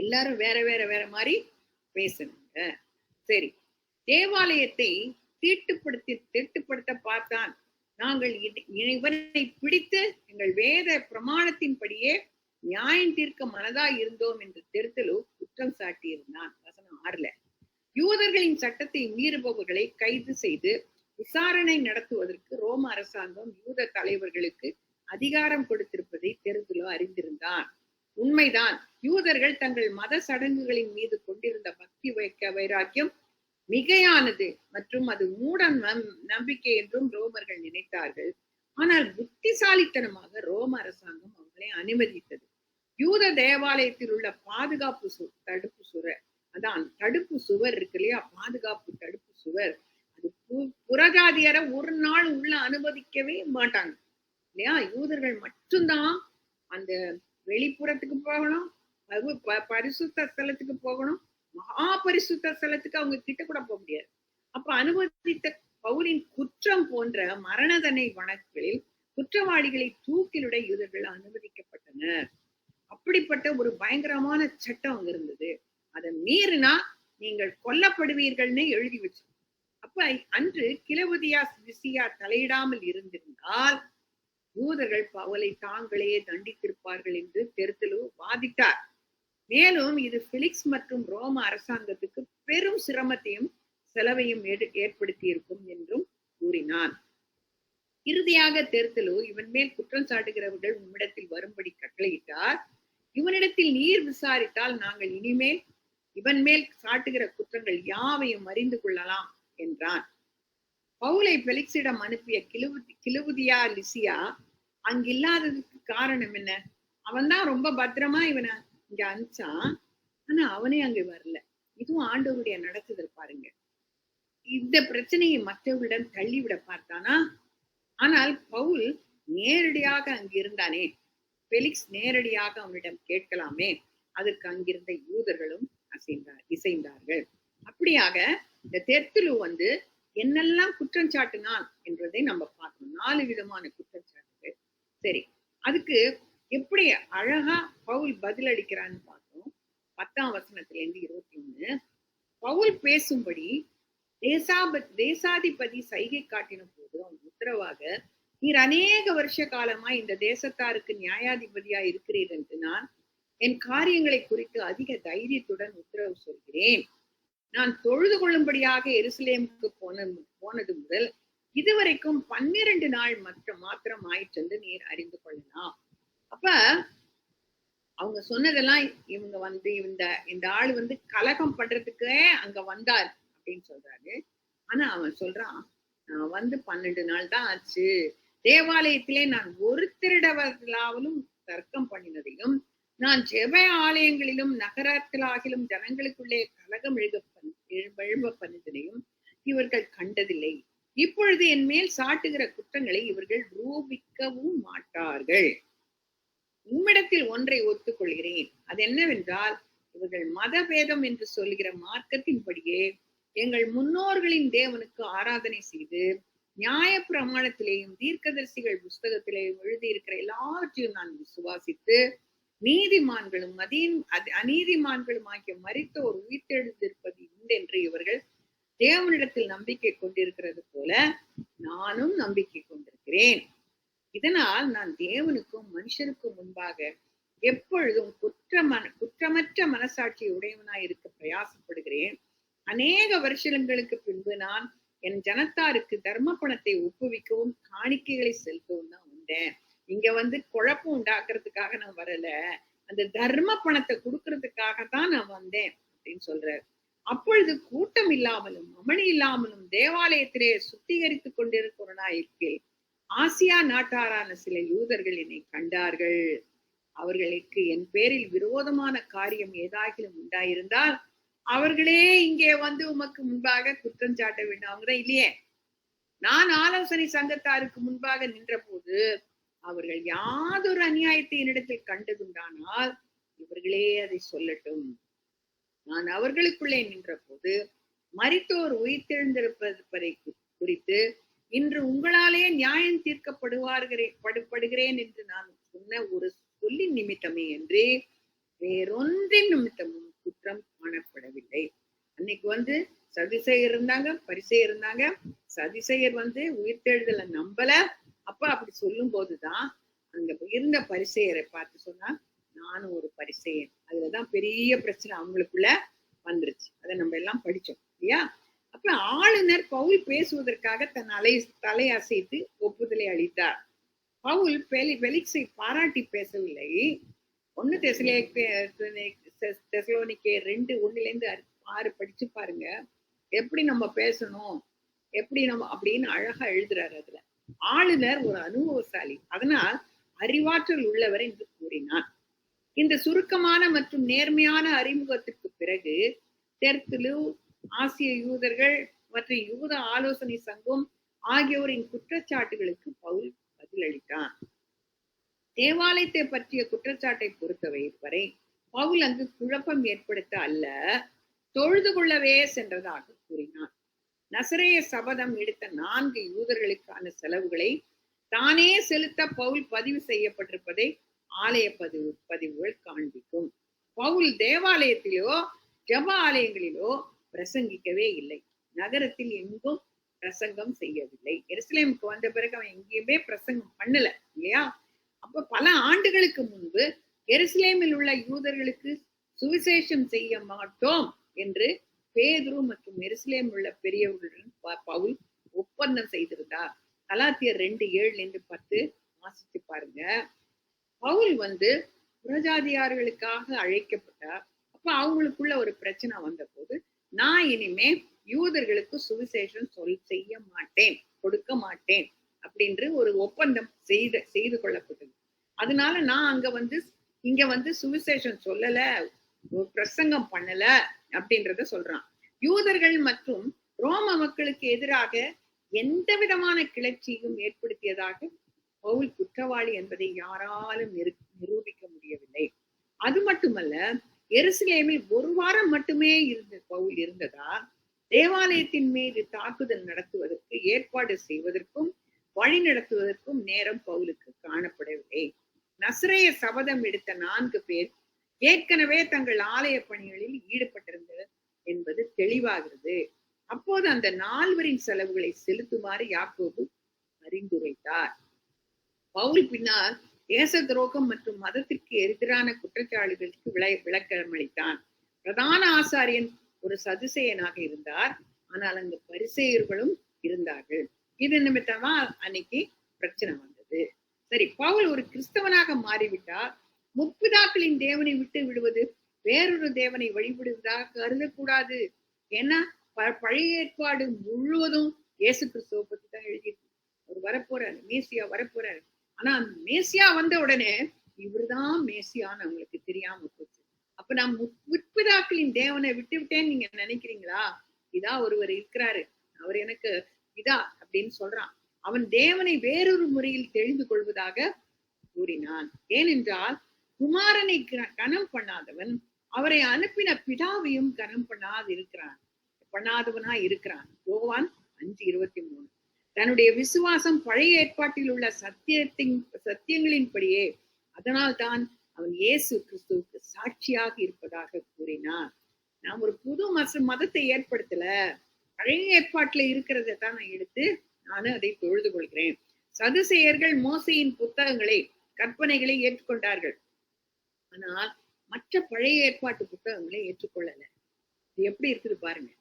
எல்லாரும் வேற மாதிரி பேசுனாங்க. சரி, தேவாலயத்தை தீட்டுப்படுத்த பார்த்தான். நாங்கள் இவனை பிடித்து எங்கள் வேத பிரமாணத்தின்படியே நியாயம் தீர்க்க மனதாய் இருந்தோம் என்று தெர்த்துலு குற்றம் சாட்டியிருந்தான். வசனம் 6. யூதர்களின் சட்டத்தை மீறுபவர்களை கைது செய்து விசாரணை நடத்துவதற்கு ரோம அரசாங்கம் யூத தலைவர்களுக்கு அதிகாரம் கொடுத்திருப்பதை தெர்த்துலு அறிந்திருந்தான். உண்மைதான், யூதர்கள் தங்கள் மத சடங்குகளின் மீது கொண்டிருந்த பக்தி வைராக்கியம் மிகையானது மற்றும் அது மூட நம்பிக்கை என்றும் ரோமர்கள் நினைத்தார்கள். ஆனால் புத்திசாலித்தனமாக ரோம அரசாங்கம் அவர்களை அனுமதித்தது. யூத தேவாலயத்தில் உள்ள பாதுகாப்பு தடுப்பு சுவர், அதான் தடுப்பு சுவர் இருக்கு இல்லையா, பாதுகாப்பு தடுப்பு சுவர், அது புறஜாதியரை ஒரு நாள் உள்ள அனுமதிக்கவே மாட்டாங்க இல்லையா. யூதர்கள் மட்டும்தான் அந்த வெளிப்புறத்துக்கு போகணும், பரிசுத்த ஸ்தலத்துக்கு போகணும், மகா பரிசுத்த ஸ்தலத்துக்கு அவங்க கிட்ட கூட போக முடியாது. அப்ப அனுமதித்த பவுலின் குற்றம் போன்ற மரண தண்டனை வழக்குகளில் குற்றவாளிகளை தூக்கிலுட யூதர்கள் அனுமதிக்கப்பட்டனர். அப்படிப்பட்ட ஒரு பயங்கரமான சட்டம் அங்க இருந்தது. அதை மீறினா நீங்கள் கொல்லப்படுவீர்கள்னு எழுதி வச்சு. அப்ப அன்று கிலவுதியா லிசியா தலையிடாமல் இருந்திருந்தால் யூதர்கள் பவுலை தாங்களே தண்டித்திருப்பார்கள் என்று தெருத்தலு வாதிட்டார். மேலும் இது பிலிக்ஸ் மற்றும் ரோம அரசாங்கத்துக்கு பெரும் சிரமத்தையும் செலவையும் ஏற்படுத்தி இருக்கும் என்றும் கூறினான். இறுதியாக தெருத்தலு இவன் மேல் குற்றம் சாட்டுகிறவர்கள் உம்மிடத்தில் வரும்படி கட்டளையிட்டார். இவனிடத்தில் நீர் விசாரித்தால் நாங்கள் இனிமேல் இவன் மேல் சாட்டுகிற குற்றங்கள் யாவையும் அறிந்து கொள்ளலாம் என்றான். பவுலை பெலிக்ஸிடம் அனுப்பிய கிலுவுதியா லிசியா அங்கில்லாததுக்கு காரணம் என்ன? அவன் தான் ரொம்ப பத்திரமா இவனை இங்க அனுப்பிச்சான், ஆனா அவனே அங்க வரல. இதுவும் ஆண்டவருடைய நடத்துதல் பாருங்க. இந்த பிரச்சனையை மற்றவர்களிடம் தள்ளிவிட பார்த்தானா? ஆனால் பவுல் நேரடியாக அங்கு இருந்தானே, பெலிக்ஸ் நேரடியாக அவனிடம் கேட்கலாமே. அதற்கு அங்கிருந்த யூதர்களும் இசைந்தார்கள். அப்படியாக இந்த தெர்த்துலு என்னெல்லாம் குற்றம் சாட்டினான் என்பதை நம்ம பார்க்கணும். 4 விதமான குற்றச்சாட்டுகள். சரி, அதுக்கு எப்படி அழகா பவுல் பதில் அளிக்கிறான்னு பார்த்தோம். 10ஆம் வசனத்திலிருந்து 21. பவுல் பேசும்படி தேசாதிபதி சைகை காட்டின போது அவன் உத்தரவாக, நீர் அநேக வருஷ காலமா இந்த தேசத்தாருக்கு நியாயாதிபதியா இருக்கிறீர் என்று நான் என் காரியங்களை குறித்து அதிக தைரியத்துடன் உத்தரவு சொல்கிறேன். நான் தொழுது கொள்ளும்படியாக எருசலேமுக்கு போனது முதல் இதுவரைக்கும் 12 நாள் மாத்திரம் ஆயிற்று என்று நீர் அறிந்து கொள்ளலாம். அப்ப அவங்க சொன்னதெல்லாம் இவங்க இந்த ஆள் கலகம் பண்றதுக்கே அங்க வந்தார் அப்படின்னு சொல்றாரு. ஆனா அவன் சொல்றான், நான் 12 நாள் தான் ஆச்சு. தேவாலயத்திலே நான் ஒரு திருடவர்களாலும் தர்க்கம் பண்ணினதையும், நான் ஜெப ஆலயங்களிலும் நகரத்திலாகிலும் ஜனங்களுக்குள்ளே கலகம் எழுப்ப பண்ணினதையும் இவர்கள் கண்டதில்லை. இப்பொழுது என் மேல் சாட்டுகிற குற்றங்களை இவர்கள் ரூபிக்கவும் மாட்டார்கள். உம்மிடத்தில் ஒன்றை ஒத்துக்கொள்கிறேன். அது என்னவென்றால், இவர்கள் மதபேதம் என்று சொல்கிற மார்க்கத்தின்படியே எங்கள் முன்னோர்களின் தேவனுக்கு ஆராதனை செய்து நியாய பிரமாணத்திலேயும் தீர்க்கதரிசிகள் புஸ்தகத்திலேயும் எழுதியிருக்கிற எல்லாவற்றையும் நான் விசுவாசித்து நீதிமான்களும் அநீதிமான்களும் ஆகிய மரித்தோர் உயிர்த்தெழுந்திருப்பது உண்டென்று இவர்கள் தேவனிடத்தில் நம்பிக்கை கொண்டிருக்கிறது போல நானும் நம்பிக்கை கொண்டிருக்கிறேன். இதனால் நான் தேவனுக்கும் மனுஷருக்கும் முன்பாக எப்பொழுதும் குற்றமற்ற மனசாட்சி உடையவனாய் இருக்க பிரயாசப்படுகிறேன். அநேக வருஷங்களுக்கு பின்பு நான் என் ஜனத்தாருக்கு தர்ம பணத்தை ஒப்புவிக்கவும் காணிக்கைகளை செலுத்தவும் தான் வந்தேன். இங்க குழப்பம் உண்டாக்குறதுக்காக நான் வரல, அந்த தர்ம பணத்தை கொடுக்கறதுக்காக தான் நான் வந்தேன் அப்படின்னு சொல்றாரு. அப்பொழுது கூட்டம் இல்லாமலும் அமளி இல்லாமலும் தேவாலயத்திலே சுத்திகரித்துக் கொண்டிருக்கிறனா இருக்கில் ஆசியா நாட்டாரான சில யூதர்கள் என்னை கண்டார்கள். அவர்களுக்கு என் பேரில் விரோதமான காரியம் ஏதாகிலும் உண்டாயிருந்தால் அவர்களே இங்கே உமக்கு முன்பாக குற்றம் சாட்ட வேண்டும். அவங்கதான் இல்லையே. நான் ஆலோசனை சங்கத்தாருக்கு முன்பாக நின்ற போது அவர்கள் யாதொரு அநியாயத்தை என்னிடத்தில் கண்டதுண்டானால் இவர்களே அதை சொல்லட்டும். நான் அவர்களுக்குள்ளே நின்ற போது மரித்தோர் உயிர்த்தெழுந்திருப்பதை குறித்து இன்று உங்களாலே நியாயம் தீர்க்கப்படுகிறேன் என்று நான் சொன்ன ஒரு சொல்லின் நிமித்தமே என்று வேறொன்றின் நிமித்தமும் குற்றம் காணப்படவில்லை. அன்னைக்கு சதிசெயர் இருந்தாங்க, பரிசெயர் இருந்தாங்க. சதிசெயர் உயிர்த்தெழுதலை நம்பல. அப்ப அப்படி சொல்லும் போதுதான் அங்க இருந்த பரிசெயரை பார்த்து சொன்னா, நானும் ஒரு பரிசெயன். அதுலதான் பெரிய பிரச்சனை அவங்களுக்குள்ள வந்துருச்சு. அதை நம்ம எல்லாம் படிச்சோம் இல்லையா. அப்ப ஆளுநர் பவுல் பேசுவதற்காக தன் தலை அசைத்து ஒப்புதலை அளித்தார். பவுல் பெலிக்ஸை பாராட்டி பேசவில்லை. 1 தெசலோனிக்கே 2:1-6 படிச்சு பாருங்க. எப்படி நம்ம பேசணும், எப்படி நம்ம அப்படின்னு அழகா எழுதுறாரு அதுல. ஆளுநர் ஒரு அனுபவசாலி, அதனால் அறிவாற்றல் உள்ளவர் என்று கூறினார். இந்த சுருக்கமான மற்றும் நேர்மையான அறிமுகத்திற்கு பிறகு தெர்த்துலு, ஆசிய யூதர்கள் மற்றும் யூத ஆலோசனை சங்கம் ஆகியோரின் குற்றச்சாட்டுகளுக்கு பவுல் பதிலளித்தான். தேவாலயத்தை பற்றிய குற்றச்சாட்டை பொறுத்தவரை வரை பவுல் அங்கு குழப்பம் ஏற்படுத்த அல்ல, தொழுது கொள்ளவே சென்றதாக கூறினார். நசரேய சபதம் எடுத்த 4 யூதர்களுக்கான செலவுகளை தானே செலுத்த பவுல் பதிவு செய்யப்பட்டிருப்பதை ஆலய பதிவுகள் காண்பிக்கும். பவுல் தேவாலயத்திலோ ஜப ஆலயங்களிலோ பிரசங்கிக்கவே இல்லை. நகரத்தில் எங்கும் பிரசங்கம் செய்யவில்லை. எருசலேமுக்கு வந்த பிறகு அவன் எங்கேயுமே பிரசங்கம் பண்ணல இல்லையா? அப்ப பல ஆண்டுகளுக்கு முன்பு எருசலேமில் உள்ள யூதர்களுக்கு சுவிசேஷம் செய்ய மாட்டோம் என்று பேதுரு மற்றும் எருசலேம் உள்ள பெரியவர்களுடன் பவுல் ஒப்பந்தம் செய்திருந்தார். கலாத்தியர் 2:7-10 வாசிச்சு பாருங்க. பவுல் புறஜாதியார்களுக்காக அழைக்கப்பட்டார். அப்ப அவங்களுக்குள்ள ஒரு பிரச்சனை வந்த போது, நான் இனிமே யூதர்களுக்கு சுவிசேஷம் செய்ய மாட்டேன், கொடுக்க மாட்டேன் அப்படின்ற ஒரு ஒப்பந்தம் செய்து கொள்ளப்பட்டது. அதனால நான் இங்க சுவிசேஷம் சொல்லல, பிரசங்கம் பண்ணல அப்படின்றத சொல்றான். யூதர்கள் மற்றும் ரோம மக்களுக்கு எதிராக எந்த விதமான கிளர்ச்சியும் ஏற்படுத்தியதாக பவுல் குற்றவாளி என்பதை யாராலும் நிரூபிக்க முடியவில்லை. அது மட்டுமல்ல, எருசலேமில் ஒரு வாரம் மட்டுமே பவுல் இருந்ததா தேவாலயத்தின் மீது தாக்குதல் நடத்துவதற்கு ஏற்பாடு செய்வதற்கும் வழி நடத்துவதற்கும் நேரம் பவுலுக்கு காணப்படவில்லை. நசரேய சபதம் எடுத்த 4 பேர் ஏற்கனவே தங்கள் ஆலய பணிகளில் ஈடுபட்டிருந்தனர் என்பது தெளிவாகிறது. அப்போது அந்த 4வரின் செலவுகளை செலுத்துமாறு யாக்கோபு பரிந்துரைத்தார். பவுல் பின்னால் தேச துரோகம் மற்றும் மதத்திற்கு எதிரான குற்றச்சாட்டுகளுக்கு விளக்கமளித்தான். பிரதான ஆசாரியன் ஒரு சதுசேயனாக இருந்தார், ஆனால் அங்கு பரிசேயர்களும் இருந்தார்கள். இது நிமித்தம்தான் அன்னைக்கு பிரச்சனை வந்தது. சரி, பவுல் ஒரு கிறிஸ்தவனாக மாறிவிட்டார். முற்பிதாக்களின் தேவனை விட்டு விடுவது வேறொரு தேவனை வழிபடுவதாக கருதக்கூடாது. ஏன்னா பழைய ஏற்பாடு முழுவதும் இயேசு கிறிஸ்துவ பத்தி தான் எழுதியிருக்கு. அவர் வரப்போறாரு, மேசியா வரப்போறாரு. ஆனா அந்த மேசியா வந்த உடனே இவருதான் மேசியான்னு அவங்களுக்கு தெரியாம போச்சு. அப்ப நான் முற்பிதாக்களின் தேவனை விட்டு விட்டேன்னு நீங்க நினைக்கிறீங்களா? இதா ஒருவர் இருக்கிறாரு, அவர் எனக்கு இதா அப்படின்னு சொல்றான். அவன் தேவனை வேறொரு முறையில் தெரிந்து கொள்வதாக கூறினான். ஏனென்றால் குமாரனை கனம் பண்ணாதவன் அவரை அனுப்பின பிதாவையும் கனம் பண்ணாதவனா இருக்கிறான். யோவான் 5:23. தன்னுடைய விசுவாசம் பழைய ஏற்பாட்டில் உள்ள சத்தியங்களின்படியே, அதனால் தான் அவன் இயேசு கிறிஸ்துவுக்கு சாட்சியாக இருப்பதாக கூறினான். நான் ஒரு புது மதத்தை ஏற்படுத்தல, பழைய ஏற்பாட்டுல இருக்கிறத தான் நான் எடுத்து அதை தொழுது கொள்கிறேன். சதுசேயர்கள் மோசையின் புத்தகங்களை, கற்பனைகளை ஏற்றுக்கொண்டார்கள், ஆனால் மற்ற பழைய ஏற்பாட்டு புத்தகங்களை ஏற்றுக்கொள்ளல. இது எப்படி இருக்குது பாருங்க.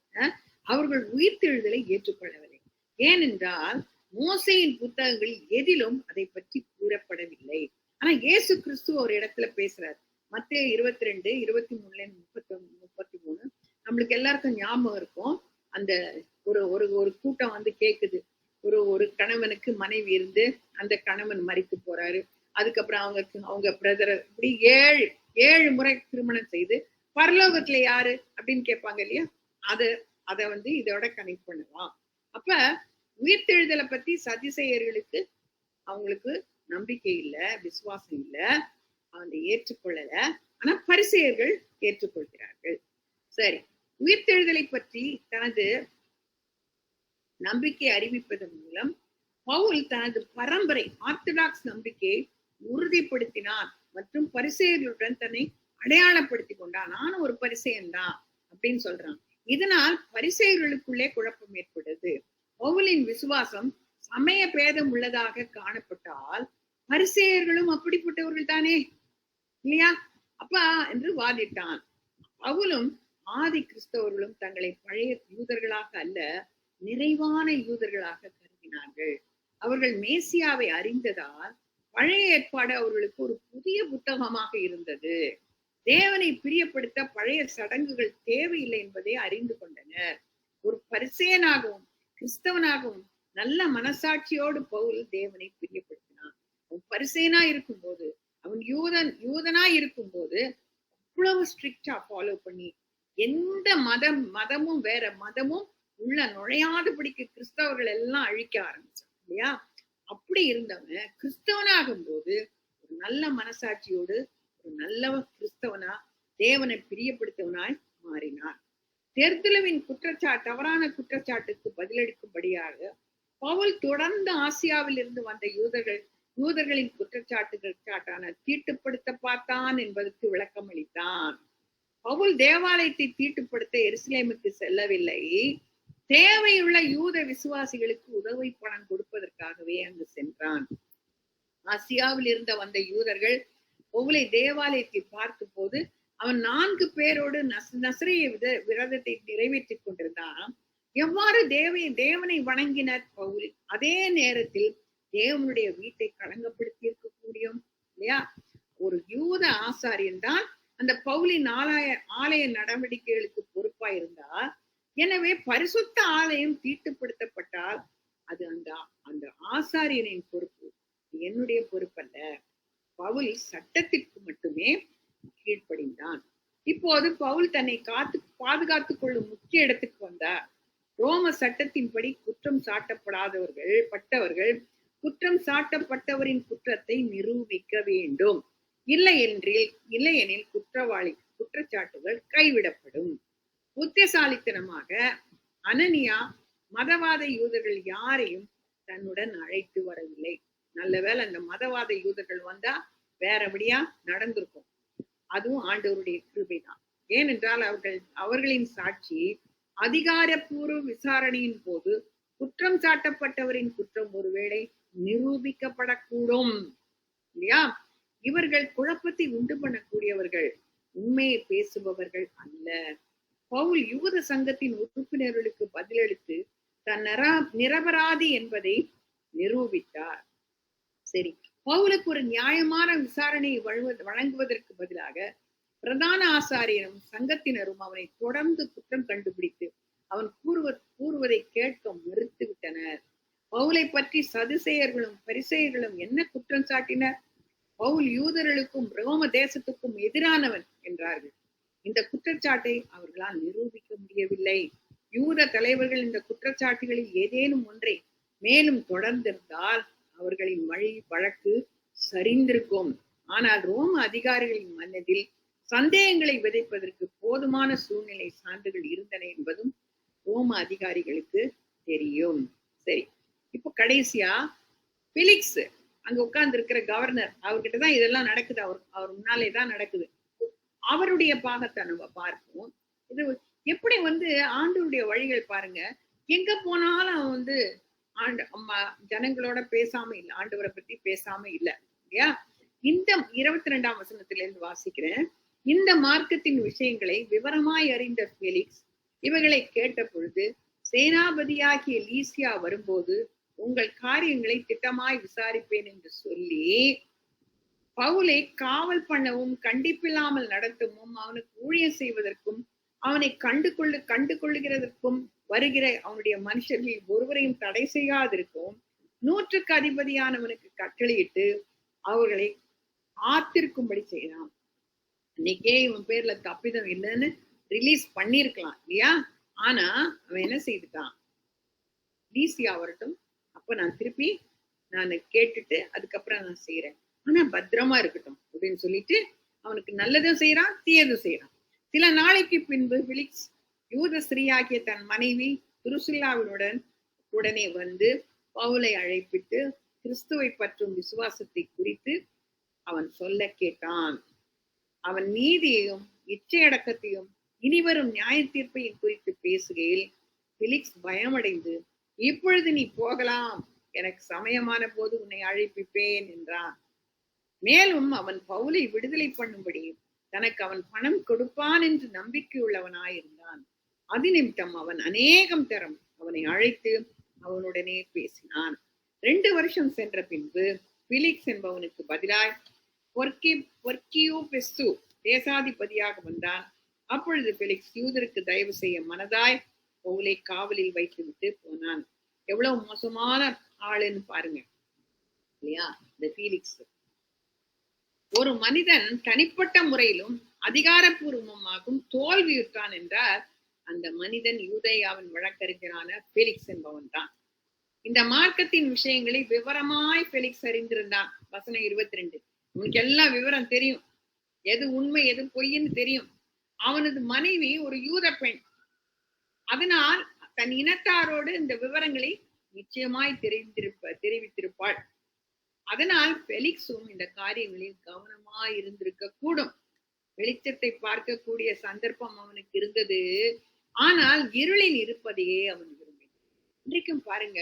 அவர்கள் உயிர்த்தெழுதலை ஏற்றுக்கொள்ளவில்லை. ஏனென்றால் மோசையின் புத்தகங்களில் எதிலும் அதை பற்றி கூறப்படவில்லை. ஆனா இயேசு கிறிஸ்து ஒரு இடத்துல பேசுறாரு. மத்தேயு 22:23-33 நம்மளுக்கு எல்லாருக்கும் ஞாபகம் இருக்கும். அந்த ஒரு கூட்டம் கேக்குது. ஒரு கணவனுக்கு மனைவி இருந்து அந்த கணவன் மரித்து போறாரு. அதுக்கப்புறம் அவங்க பிரதர் இப்படி 7 முறை திருமணம் செய்து பரலோகத்துல யாரு அப்படின்னு கேட்பாங்க இல்லையா? அத இதோட கனெக்ட் பண்ணலாம். அப்ப உயிர்த்தெழுதலை பத்தி சதிசேயர்களுக்கு அவங்களுக்கு நம்பிக்கை இல்ல, விசுவாசம் இல்ல, அவங்க ஏற்றுக்கொள்ளல. ஆனா பரிசேயர்கள் ஏற்றுக்கொள்கிறார்கள். சரி, உயிர்த்தெழுதலை பற்றி தனது நம்பிக்கை அறிவிப்பதன் மூலம் பவுல் தனது பரம்பரை ஆர்த்தடாக்ஸ் நம்பிக்கையை உறுதிப்படுத்தினார் மற்றும் பரிசேயர்களுடன் தன்னை அடையாளப்படுத்தி கொண்டான். நானும் ஒரு பரிசேயன் தான் அப்படின்னு சொல்றான். இதனால் பரிசேயர்களுக்குள்ளே குழப்பம் ஏற்பட்டது. பவுலின் விசுவாசம் சமய பேதம் உள்ளதாக காணப்பட்டால் பரிசேயர்களும் அப்படிப்பட்டவர்கள் தானே இல்லையா அப்பா என்று வாதிட்டான். பவுலும் ஆதி கிறிஸ்தவர்களும் தங்களை பழைய யூதர்களாக அல்ல, நிறைவான யூதர்களாக கருதினார்கள். அவர்கள் மேசியாவை அறிந்ததால் பழைய ஏற்பாடு அவர்களுக்கு ஒரு புதிய புத்தகமாக இருந்தது. தேவனை பிரியப்படுத்த பழைய சடங்குகள் தேவையில்லை என்பதை அறிந்து கொண்டனர். ஒரு பரிசேயனாகவும் கிறிஸ்தவனாகவும் நல்ல மனசாட்சியோடு பவுல் தேவனை பிரியப்படுத்தினான். அவன் பரிசேயனா இருக்கும்போது, அவன் யூதனா இருக்கும்போது அவ்வளவு ஸ்ட்ரிக்டா ஃபாலோ பண்ணி எந்த மதமும் வேற மதமும் உள்ள நுழையாதபடிக்கு கிறிஸ்தவர்கள் எல்லாம் அழிக்க ஆரம்பிச்சான் இல்லையா? அப்படி இருந்தவன் கிறிஸ்தவனாகும் போது ஒரு நல்ல மனசாட்சியோடு ஒரு நல்ல கிறிஸ்தவனா தேவனை பிரியப்படுத்தவனாய் மாறினான். தெர்துலுவின் தவறான குற்றச்சாட்டுக்கு பதிலளிக்கும்படியாக பவுல் தொடர்ந்து ஆசியாவில் இருந்து வந்த யூதர்களின் குற்றச்சாட்டான தீட்டுப்படுத்த பார்த்தான் என்பதற்கு விளக்கம் அளித்தான். பவுல் தேவாலயத்தை தீட்டுப்படுத்த எருசலேமுக்கு செல்லவில்லை, தேவையுள்ள யூத விசுவாசிகளுக்கு உதவி பணம் கொடுப்பதற்காகவே அங்கு சென்றான். ஆசியாவில் இருந்த வந்த யூதர்கள் பவுலை தேவாலயத்தில் பார்த்த போது அவன் 4 பேரோடு நசரேய விரதத்தை நிறைவேற்றிக் கொண்டிருந்தான். எவ்வாறு தேவனை வணங்கினர் பவுல்? அதே நேரத்தில் தேவனுடைய வீட்டை களங்கப்படுத்தி இருக்க முடியும் இல்லையா? ஒரு யூத ஆசாரியன் தான் அந்த பவுலின் ஆலய நடவடிக்கைகளுக்கு பொறுப்பா இருந்தார். எனவே பரிசுத்த ஆலயம் தீட்டுப்படுத்தப்பட்டால் அது அந்த ஆசாரியனின் பொறுப்பு, என்னுடைய பொறுப்பல்ல. பவுல் சட்டத்திற்கு மட்டுமே கீழ்ப்படிந்தான். இப்போது பவுல் தன்னை பாதுகாத்துக் கொள்ளும் முக்கிய இடத்துக்கு வந்தார். ரோம சட்டத்தின்படி குற்றம் சாட்டப்பட்டவர்கள் குற்றம் சாட்டப்பட்டவரின் குற்றத்தை நிரூபிக்க வேண்டும். இல்லையெனில் குற்றச்சாட்டுகள் கைவிடப்படும். புத்திசாலித்தனமாக அனனியா மதவாத யூதர்கள் யாரையும் தன்னுடன் அழைத்து வரவில்லை. நல்லவேளை அந்த மதவாத யூதர்கள் வந்தா வேறபடியா நடந்திருக்கும். அதுவும் ஆண்டவருடைய கிருபைதான். ஏனென்றால் அவர்களின் சாட்சி அதிகாரப்பூர்வ விசாரணையின் போது குற்றம் சாட்டப்பட்டவரின் குற்றம் ஒருவேளை நிரூபிக்கப்படக்கூடும் இல்லையா? இவர்கள் குழப்பத்தை உண்டு பண்ணக்கூடியவர்கள், உண்மையை பேசுபவர்கள் அல்ல. பவுல் யூத சங்கத்தின் உறுப்பினர்களுக்கு பதிலளித்து தன் நிரபராதி என்பதை நிரூபித்தார். சரி, பவுலுக்கு ஒரு நியாயமான விசாரணையை வழங்குவதற்கு பதிலாக பிரதான ஆசாரியரும் சங்கத்தினரும் அவனை தொடர்ந்து குற்றம் கண்டுபிடித்து அவன் கூறுவதை கேட்க மறுத்து விட்டனர். பவுலை பற்றி சதுசேயர்களும் பரிசேயர்களும் என்ன குற்றம் சாட்டினர்? பவுல் யூதர்களுக்கும் ரோம தேசத்துக்கும் எதிரானவன் என்றார்கள். இந்த குற்றச்சாட்டை அவர்களால் நிரூபிக்க முடியவில்லை. யூத தலைவர்கள் இந்த குற்றச்சாட்டுகளில் ஏதேனும் ஒன்றை மேலும் தொடர்ந்திருந்தால் அவர்களின் வழக்கு சரிந்திருக்கும். ஆனால் ரோம அதிகாரிகளின் மனதில் சந்தேகங்களை விதைப்பதற்கு போதுமான சூழ்நிலை சான்றுகள் இருந்தன என்பதும் ரோம அதிகாரிகளுக்கு தெரியும். சரி, இப்போ கடைசியா பிலிக்ஸ் அங்க உட்கார்ந்து இருக்கிற கவர்னர், அவர்கிட்டதான் இதெல்லாம் நடக்குது, அவர் முன்னாலேதான் நடக்குது. அவருடைய பாகத்தை நம்ம பார்ப்போம். இது எப்படி ஆண்டவருடைய வழிகள் பாருங்க. எங்க போனாலும் அவன் ஜனங்களோட பேசாம இல்லை, ஆண்டவரை பத்தி பேசாம இல்லை இல்லையா? இந்த 22ஆம் வசனத்துல இருந்து வாசிக்கிறேன். இந்த மார்க்கத்தின் விஷயங்களை விவரமாய் அறிந்த பெலிக்ஸ் இவைகளை கேட்ட பொழுது, சேனாபதியாகிய லீசியா வரும்போது உங்கள் காரியங்களை திட்டமாய் விசாரிப்பேன் என்று சொல்லி பவுலை காவல் பண்ணவும் கண்டிப்பில்லாமல் நடத்தவும் அவனுக்கு ஊழியம் செய்வதற்கும் அவனை கண்டு கொள்ளுகிறதற்கும் வருகிற அவனுடைய மனுஷர்களில் ஒருவரையும் தடை செய்யாதிருக்கவும் 100க்கு அதிபதியானவனுக்கு கட்டளையிட்டு அவர்களை ஆத்திருக்கும்படி செய்யலாம். இன்னைக்கே இவன் பேர்ல தப்பிதம் இல்லைன்னு ரிலீஸ் பண்ணிருக்கலாம் இல்லையா? ஆனா அவன் என்ன செய்துட்டான்? லீசியா வரட்டும், அப்ப நான் திருப்பி கேட்டுட்டு அதுக்கப்புறம் நான் செய்யறேன், ஆனா பத்திரமா இருக்கட்டும் அப்படின்னு சொல்லிட்டு அவனுக்கு நல்லதும் செய்யறான், தீயதும் செய்யறான். சில நாளைக்கு பின்பு பிலிக்ஸ் யூத ஸ்ரீயாகிய தன் மனைவி துருசில்லாவினுடன் உடனே பவுலை அழைப்பிட்டு கிறிஸ்துவை பற்றும் விசுவாசத்தை குறித்து அவன் சொல்ல கேட்டான். அவன் நீதியையும் இச்சையடக்கத்தையும் இனிவரும் நியாய தீர்ப்பையும் குறித்து பேசுகையில் பிலிக்ஸ் பயமடைந்து, இப்பொழுது நீ போகலாம், எனக்கு சமயமான போது உன்னை அழைப்பிப்பேன் என்றான். மேலும் அவன் பவுலை விடுதலை பண்ணும்படி தனக்கு அவன் பணம் கொடுப்பான் என்று நம்பிக்கையுள்ளவனாயிருந்தான். அது நிமித்தம் அவன் அநேகம் தரம் அவனை அழைத்து அவனுடனே பேசினான். 2 வருஷம் சென்ற பின்பு பிலிக்ஸ் என்பவனுக்கு பதிலாய் தேசாதிபதியாக வந்தான். அப்பொழுது பிலிக்ஸ் யூதருக்கு தயவு செய்ய மனதாய் பவுலை காவலில் வைத்து விட்டு போனான். எவ்வளவு மோசமான ஆளுன்னு பாருங்க இல்லையா இந்த ஃபீலிக்ஸ். ஒரு மனிதன் தனிப்பட்ட முறையிலும் அதிகாரப்பூர்வமாகவும் தோல்வியுற்றான் என்றால் அந்த மனிதன் யூதேயாவின் வழக்கறிஞரான ஃபெலிக்ஸ் என்பவன் தான். இந்த மார்க்கத்தின் விஷயங்களை விவரமாய் ஃபெலிக்ஸ் அறிந்திருந்தான். வசனம் 22. உனக்கு எல்லாம் விவரம் தெரியும், எது உண்மை எது பொய்ன்னு தெரியும். அவனது மனைவி ஒரு யூத பெண், அதனால் தன் இனத்தாரோடு இந்த விவரங்களை நிச்சயமாய் தெரிவித்திருப்பாள். அதனால் பெலிக்ஸும் இந்த காரியங்களில் கவனமாய் இருந்திருக்க கூடும். வெளிச்சத்தை பார்க்கக்கூடிய சந்தர்ப்பம் அவனுக்கு இருந்தது, ஆனால் இருளில் இருப்பதையே அவன் விரும்பினான். இன்றைக்கும் பாருங்க,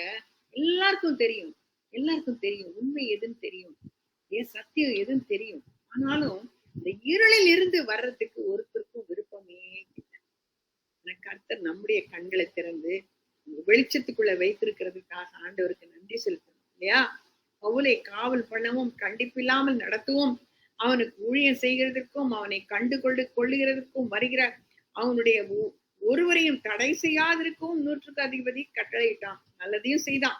எல்லாருக்கும் தெரியும் உண்மை எதுன்னு தெரியும், ஏன் சத்தியம் எதுன்னு தெரியும். ஆனாலும் இந்த இருளில் இருந்து வர்றதுக்கு ஒருத்தருக்கும் விருப்பமே இல்லை. கர்த்தர் நம்முடைய கண்களை திறந்து வெளிச்சத்துக்குள்ள வைத்திருக்கிறதுக்காக ஆண்டவருக்கு நன்றி செலுத்தணும் இல்லையா? பவுலை காவல் பண்ணவும் கண்டிப்பில்லாமல் நடத்தவும் அவனுக்கு ஊழியம் செய்கிறதுக்கும் அவனை கண்டு கொள்ளுகிறதுக்கும் வருகிற அவனுடைய ஒருவரையும் தடை செய்யாதிருக்கவும் 100க்கு அதிபதி கட்டளையிட்டான். நல்லதையும் செய்தான்.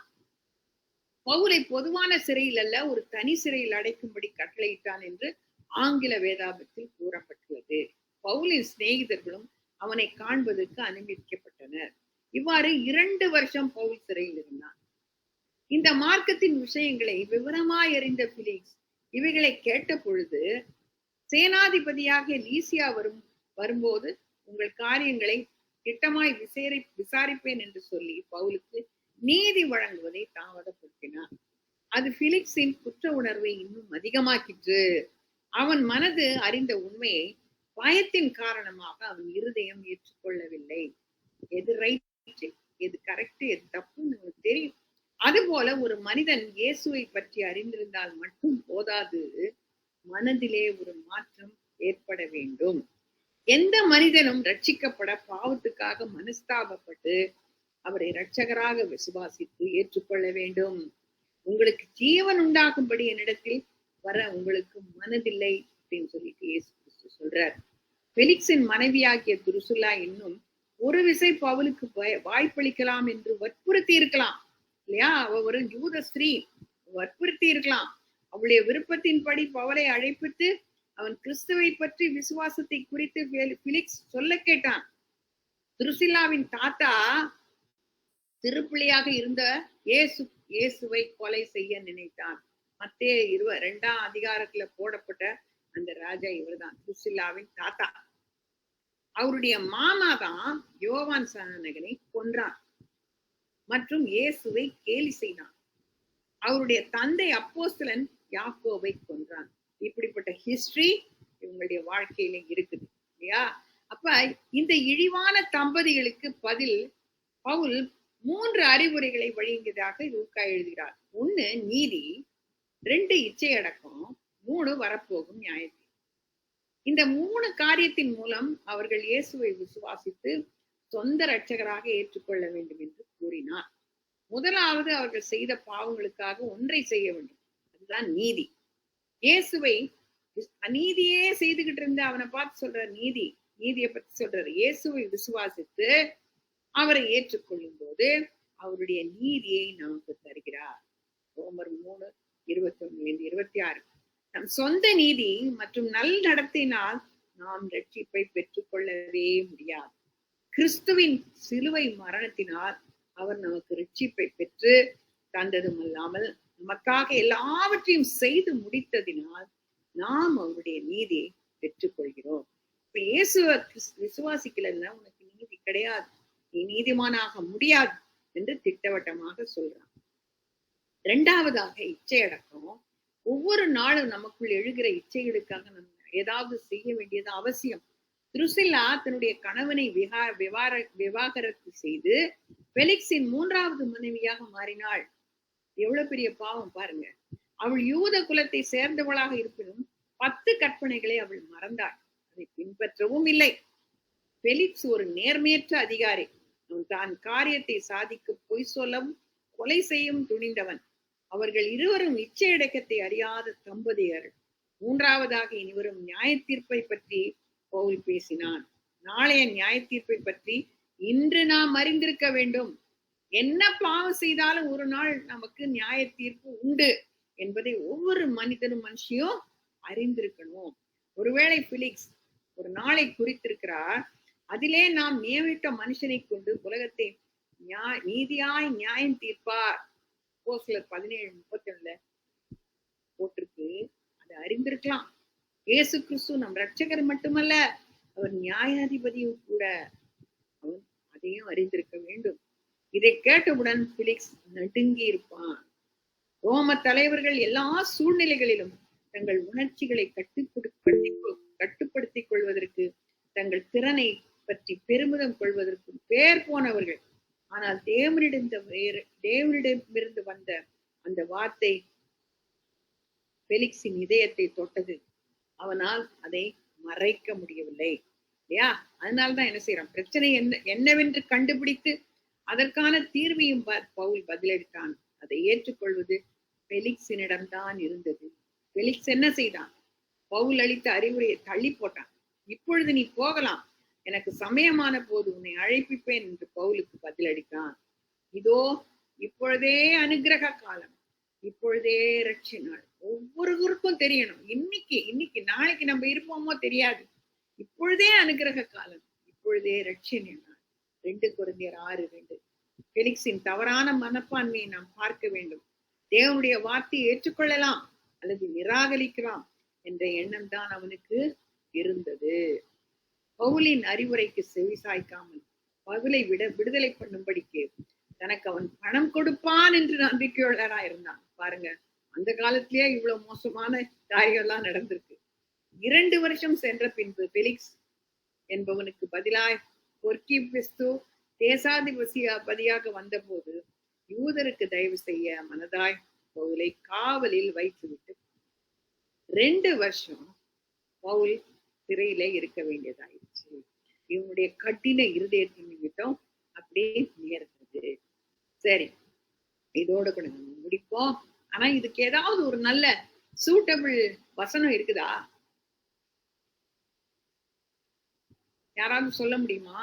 பவுலை பொதுவான சிறையில் அல்ல, ஒரு தனி சிறையில் அடைக்கும்படி கட்டளையிட்டான் என்று ஆங்கில வேதாகமத்தில் கூறப்பட்டுள்ளது. பவுலின் சிநேகிதர்களும் அவனை காண்பதற்கு அனுமதிக்கப்பட்டனர். இவ்வாறு 2 வருஷம் பவுல் சிறையில் இருந்தான். இந்த மார்க்கத்தின் விஷயங்களை விவரமாய் அறிந்த பிலிக்ஸ் இவைகளை கேட்ட பொழுது, சேனாதிபதியாக லீசியா வரும்போது உங்கள் காரியங்களை திட்டமாய் விசாரிப்பேன் என்று சொல்லி பவுலுக்கு நீதி வழங்குவதை தாமதப்படுத்தினார். அது பிலிக்ஸின் குற்ற உணர்வை இன்னும் அதிகமாக்கிற்று. அவன் மனது அறிந்த உண்மையை பயத்தின் காரணமாக அவன் இருதயம் ஏற்றுக்கொள்ளவில்லை. எது ரைட், எது கரெக்ட், எது தப்புன்னு அவனுக்கு தெரியும். அதுபோல ஒரு மனிதன் இயேசுவை பற்றி அறிந்திருந்தால் மட்டும் போதாது, மனதிலே ஒரு மாற்றம் ஏற்பட வேண்டும். எந்த மனிதனும் ரட்சிக்கப்பட பாவத்துக்காக மனஸ்தாபப்பட்டு அவரை இரட்சகராக விசுவாசித்து ஏற்றுக்கொள்ள வேண்டும். உங்களுக்கு ஜீவன் உண்டாகும்படி என்னிடத்தில் வர உங்களுக்கு மனதில்லை அப்படின்னு சொல்லிட்டு இயேசு கிறிஸ்து சொல்றார். பெலிக்ஸின் மனைவியாகிய துருசுல்லா இன்னும் ஒரு விசை பவுலுக்கு வாய்ப்பளிக்கலாம் என்று வற்புறுத்தி இருக்கலாம் இல்லையா? அவ ஒரு யூத ஸ்திரீ, வற்புறுத்தி இருக்கலாம். அவளுடைய விருப்பத்தின்படி பவுலை அழைப்பித்து அவன் கிறிஸ்துவை பற்றி விசுவாசத்தை குறித்து பிலிக்ஸ் சொல்ல கேட்டான். துருசில்லாவின் தாத்தா திருப்பிள்ளையாக இருந்த இயேசுவை கொலை செய்ய நினைத்தான். மத்தேயு 22ஆம் அதிகாரத்துல போடப்பட்ட அந்த ராஜா இவர்தான், துருசில்லாவின் தாத்தா. அவருடைய மாமா தான் யோவான் ஸ்நானகனை கொன்றான் மற்றும் இயேசுவை கேலி செய்தான். அவருடைய தந்தை அப்போஸ்தலன் யாக்கோபை கொன்றான். இப்படிப்பட்ட ஹிஸ்டரி இவங்களுடைய வாழ்க்கையில இருக்குது இல்லையா? அப்ப இந்த இழிவான தம்பதிகளுக்கு பதில் பவுல் 3 அறிவுரைகளை வழங்கியதாக லூக்கா எழுதுகிறார். 1 நீதி, 2 இச்சை அடக்கம், 3 வரப்போகும் நியாயத்தை. இந்த 3 காரியத்தின் மூலம் அவர்கள் இயேசுவை விசுவாசித்து சொந்த இரட்சகராக ஏற்றுக்கொள்ள வேண்டும் என்று கூறினார். முதலாவது அவர்கள் செய்த பாவங்களுக்காக ஒன்றை செய்ய வேண்டும், அதுதான் நீதி. இயேசுவை அநீதியே செய்துகிட்டு இருந்த அவனை பார்த்து சொல்ற நீதியை பத்தி சொல்றாரு. இயேசுவை விசுவாசித்து அவரை ஏற்றுக்கொள்ளும் போது அவருடைய நீதியை நமக்கு தருகிறார். ரோமர் 3:21-26. நம் சொந்த நீதி மற்றும் நல் நடத்தினால் நாம் ரட்சிப்பை பெற்றுக்கொள்ளவே முடியாது. கிறிஸ்துவின் சிலுவை மரணத்தினால் அவர் நமக்கு ரட்சிப்பை பெற்று தந்ததும் அல்லாமல் நமக்காக எல்லாவற்றையும் செய்து முடித்ததினால் நாம் அவருடைய நீதியை பெற்றுக்கொள்கிறோம். இப்ப இயேசுவை விசுவாசிக்கலன்னா உனக்கு நீதி கிடையாது, நீ நீதிமானாக முடியாது என்று திட்டவட்டமாக சொல்றான். 2வதாக இச்சை அடக்கம். ஒவ்வொரு நாளும் நமக்குள் எழுகிற இச்சைகளுக்காக நம்ம ஏதாவது செய்ய வேண்டியது அவசியம். துருசில்லா தன்னுடைய கணவனை விவாகரத்து செய்து பெலிக்ஸின் 3வது மனைவியாக மாறினாள். எவ்வளவு பெரிய பாவம் பாருங்க. அவள் யூத குலத்தை சேர்ந்தவளாக இருப்பினும் 10 கற்பனைகளை அவள் மறந்தாள், அதை பின்பற்றவும் இல்லை. பெலிக்ஸ் ஒரு நேர்மையற்ற அதிகாரி. அவன் தான் காரியத்தை சாதிக்க பொய் சொல்லவும் கொலை செய்யவும் துணிந்தவன். அவர்கள் இருவரும் இச்சை அடக்கத்தை அறியாத தம்பதியர். 3வதாக இனிவரும் நியாய தீர்ப்பை பற்றி பவுல் பேசினான். நாளைய நியாய தீர்ப்பை பற்றி இன்று நாம் அறிந்திருக்க வேண்டும். என்ன பாவம் செய்தாலும் ஒரு நாள் நமக்கு நியாய தீர்ப்பு உண்டு என்பதை ஒவ்வொரு மனுஷியும் அறிந்திருக்கணும். ஒருவேளை பிலிக்ஸ் ஒரு நாளை குறித்திருக்கிறார், அதிலே நாம் நியமித்த மனுஷனை கொண்டு உலகத்தை நீதியாய் நியாயம் தீர்ப்பார். அப்போஸ்தலர் 17:31 போட்டிருக்கு. அதை அறிந்திருக்கலாம். இயேசு கிறிஸ்து நம் ரட்சகர் மட்டுமல்ல, அவர் நியாயாதிபதியும் கூட. அவன் அதையும் அறிந்திருக்க வேண்டும். இதை கேட்டவுடன் பிலிக்ஸ் நடுங்கி இருப்பான். ரோம தலைவர்கள் எல்லா சூழ்நிலைகளிலும் தங்கள் உணர்ச்சிகளை கட்டுப்படுத்திக் கொள்வதற்கு, தங்கள் திறனை பற்றி பெருமிதம் கொள்வதற்கு பேர் போனவர்கள். ஆனால் தேவனிடமிருந்து வந்த அந்த வார்த்தை பெலிக்ஸின் இதயத்தை தொட்டது. அவனால் அதை மறைக்க முடியவில்லை இல்லையா? அதனால்தான் என்ன செய்யறான், பிரச்சனை என்னவென்று கண்டுபிடித்து அதற்கான தீர்வையும் பவுல் பதிலளித்தான். அதை ஏற்றுக்கொள்வது பெலிக்ஸினிடம்தான் இருந்தது. பெலிக்ஸ் என்ன செய்தான்? பவுல் அளித்த அறிவுரையை தள்ளி போட்டான். இப்பொழுது நீ போகலாம், எனக்கு சமயமான போது உன்னை அழைப்பிப்பேன் என்று பவுலுக்கு பதிலளித்தான். இதோ இப்பொழுதே அனுகிரக காலம், இப்பொழுதே ரட்சை நாள். ஒவ்வொருவருக்கும் தெரியணும். இன்னைக்கு நாளைக்கு நம்ம இருப்போமோ தெரியாது. இப்பொழுதே அனுகிரக காலம், இப்பொழுதே ரட்சை நாள். 2 கொரிந்தியர் 6:2. பெலிக்ஸின் தவறான மனப்பான்மையை நாம் பார்க்க வேண்டும். தேவனுடைய வார்த்தையை ஏற்றுக்கொள்ளலாம் அல்லது நிராகரிக்கலாம் என்ற எண்ணம் தான் அவனுக்கு இருந்தது. பவுலின் அறிவுரைக்கு செவி சாய்க்காமல் பவுலை விடுதலை பண்ணும்படிக்கு தனக்கு அவன் பணம் கொடுப்பான் என்று நம்பிக்கையுள்ளனா இருந்தான். பாருங்க, அந்த காலத்திலேயே இவ்வளவு மோசமான காரியங்கள்லாம் நடந்திருக்கு. 2 வருஷம் சென்ற பின்பு பெலிக்ஸ் என்பவனுக்கு பதிலாய் பொர்க்கிபிஸ்து தேசாதிபதியாக வந்த போது யூதருக்கு தயவு செய்ய மனதாய் பவுலை காவலில் வைத்துவிட்டு 2 வருஷம் பவுல் சிறையில இருக்க வேண்டியதாயிடுச்சு. இவனுடைய கடின இருதயத்தின் நிமித்தம் அப்படியே நேர்ந்தது. சரி, இதோட கூட நம்ம முடிப்போம். ஆனா இதுக்கு ஏதாவது ஒரு நல்ல சூட்டபிள் வசனம் இருக்குதா? யாராவது சொல்ல முடியுமா?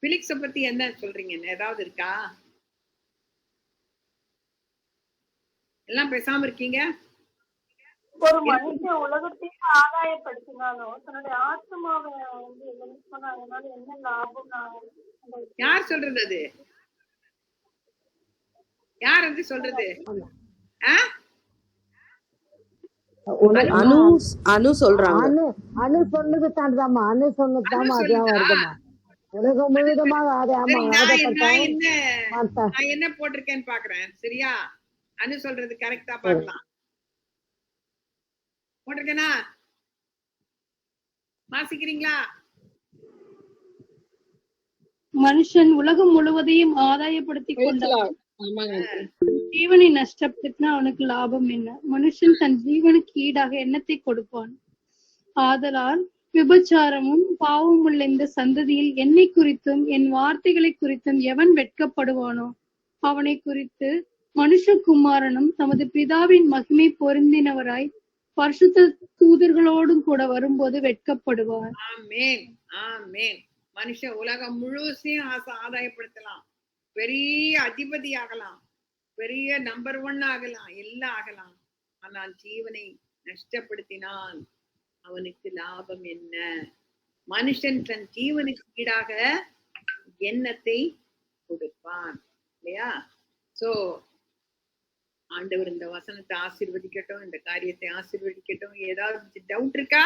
பிலிக்ஸ பத்தி என்ன சொல்றீங்க? ஏதாவது இருக்கா? எல்லாம் பேசாம இருக்கீங்க. ஒரு மனுஷன் உலகத்தையும் ஆதாயப்படுத்தினாலும் தன்னுடைய ஆத்மாவை அதனால என்ன லாபம்? யார் சொல்றது? அது யார் வந்து சொல்றது? அனு சொல்றாங்க. அனு சொன்னது தான்தாமா, அனு சொன்னதுதாமா அதான் வருதுமா. உலகம் முழுவதுமாக நான் என்ன போட்டிருக்கேன்னு பாக்குறேன். சரியா? அனு சொல்றது கரெக்டா பாக்கலாம். போட்டிருக்கேனா? வாசிக்கிறீங்களா? மனுஷன் உலகம் முழுவதையும் ஆதாயப்படுத்திக் கொண்டான், ஜீவனை நஷ்டப்படுத்தினா அவனுக்கு லாபம் என்ன? மனுஷன் தன் ஜீவனுக்கு ஈடாக எண்ணத்தை கொடுப்பான். ஆதலால் விபச்சாரமும் பாவம் உள்ள இந்த சந்ததியில் என்னை குறித்தும் என் வார்த்தைகளை குறித்தும் எவன் வெட்கப்படுவானோ அவனை குறித்து மனுஷகுமாரனும் தமது பிதாவின் மகிமை பொருந்தினவராய் பரிசுத்த தூதர்களோடும் கூட வரும்போது வெட்கப்படுவார். ஆமென், ஆமென். மனுஷன் உலகம் முழுசையும் ஆதாயப்படுத்தலாம், பெரிய அதிபதி ஆகலாம், பெரிய நம்பர் 1 ஆகலாம், எல்லாம் ஆகலாம். ஆனால் ஜீவனை நஷ்டப்படுத்தினான் அவனுக்கு லாபம் என்ன? மனுஷன் தன் ஜீவனுக்கு ஈடாக எண்ணத்தை கொடுப்பான் இல்லையா? சோ ஆண்டவர் இந்த வசனத்தை ஆசீர்வதிக்கட்டும், இந்த காரியத்தை ஆசீர்வதிக்கட்டும். ஏதாவது டவுட் இருக்கா?